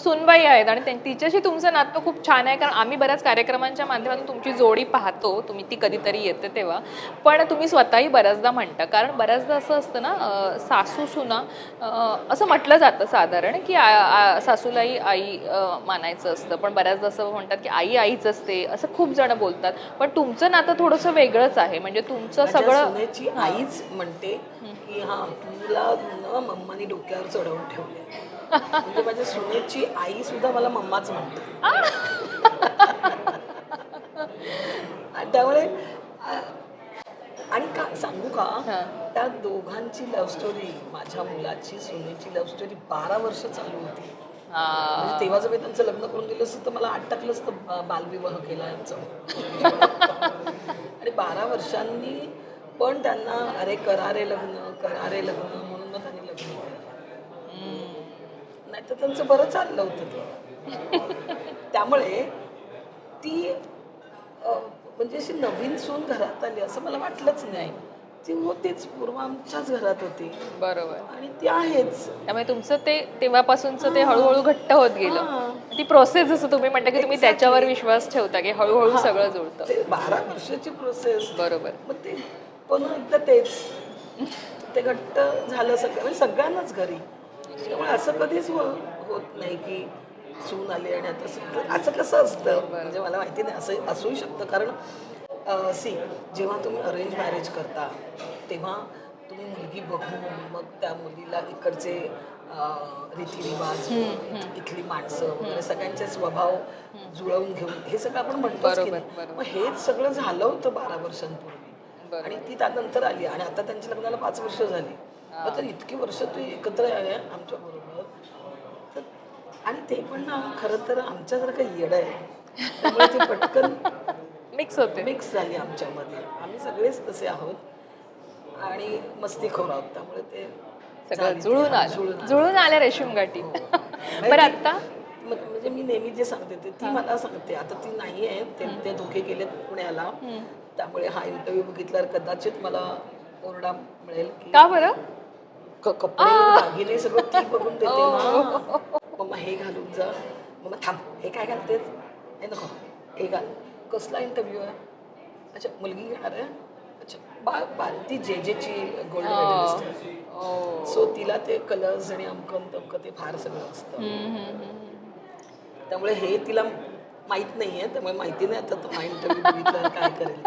सुनबाई आहेत आणि तिच्याशी तुमचं नातं खूप छान आहे, कारण आम्ही बऱ्याच कार्यक्रमांच्या माध्यमातून तुमची जोडी पाहतो, तुम्ही ती कधीतरी येते तेव्हा. पण तुम्ही स्वतःही बऱ्याचदा म्हणता, कारण बऱ्याचदा असं असतं ना, सासू सुना असं म्हटलं जातं साधारण, की सासूलाही आई मानायचं असतं, पण बऱ्याचदा असं म्हणतात की आई आईच असते, असं खूप जण बोलतात. पण तुमचं नातं थोडंसं वेगळंच आहे, म्हणजे तुमचं सगळं सुनेची आईच म्हणते की हा तुला न मम्मानी डोक्यावर चढवून ठेवले. म्हणजे माझ्या सुनेची आई सुद्धा मला मम्माच म्हणते. आणि त्यामुळे आणि का सांगू का, त्या दोघांची लव्ह स्टोरी, माझ्या मुलाची सुनेची लव्ह स्टोरी 12 वर्ष चालू होती. म्हणजे तेव्हा जर मी त्यांचं लग्न करून दिलं असतं तर मला 8 टाकलं असतं बालविवाह केला यांचं. आणि 12 वर्षांनी पण त्यांना अरे करा रे लग्न म्हणून मग त्यांनी लग्न केलं. नाही तर त्यांचं बरं चाललं होतं ते. त्यामुळे ती म्हणजे अशी नवीन सून घरात आली असं मला वाटलंच नाही. ती होतीच, पूर्व आमच्याच घरात होती बरोबर. आणि ती आहेच. त्यामुळे तुमचं ते तेव्हापासूनचं ते हळूहळू घट्ट होत गेलं. ती प्रोसेस जसं तुम्ही म्हणता की तुम्ही त्याच्यावर विश्वास ठेवता की हळूहळू सगळं जुळतं. ते 12 वर्षाची प्रोसेस. बरोबर. मग ते पण एकदा तेच ते घट्ट झालं सगळं, म्हणजे सगळ्यांनाच घरी. त्यामुळे असं कधीच होत नाही की सून आली आणि आता असं कसं असतं, म्हणजे मला माहिती नाही, असं असूही शकतं. कारण जेव्हा तुम्ही अरेंज मॅरेज करता तेव्हा तुम्ही मुलगी बघून मग त्या मुलीला इकडचे रीतिरिवाज, इथली माणसं वगैरे सगळ्यांचे स्वभाव जुळवून घेऊन हे सगळं आपण म्हणतोच की नाही. मग हेच सगळं झालं होतं 12 वर्षांपूर्वी आणि ती त्यानंतर आली आणि आता त्यांच्या लग्नाला 5 वर्ष झाली. मग तर इतकी वर्ष तू एकत्र आहे आमच्या बरोबर. आणि ते पण ना खरं तर आमच्यासारखं येडं आहे, त्यामुळे ते पटकन मिक्स झाली आमच्यामध्ये. आम्ही सगळेच तसे आहोत आणि मस्तीखोर आहोत, त्यामुळे ते सगळं जुळून आलं रेशीम गाठी. बरं आता म्हणजे मी नेहमी जे सांगते ते ती मला सांगते. आता ती नाही आहे, ते दोघे गेलेत पुण्याला, त्यामुळे हा इंटरव्ह्यू बघितल्यावर कदाचित मला ओरडा मिळेल की का बरं? कपडे दागिने सगळं ती बघून देते ना. मम्मा हे घालून जा, मम्मा थांब हे काय घालतेस, हे नको हे घाल. कसला इंटरव्ह्यू आहे, अच्छा मुलगी घेणार आहे, अच्छा ती जेची गोल्ड मेडलिस्ट आहे. सो तिला ते कलर्स आणि अमकं तमकं ते फार सगळं असतं. त्यामुळे हे तिला माहीत नाही आहे, त्यामुळे माहिती नाही आता तो हा इंटरव्ह्यू बघितल्यावर काय करेल.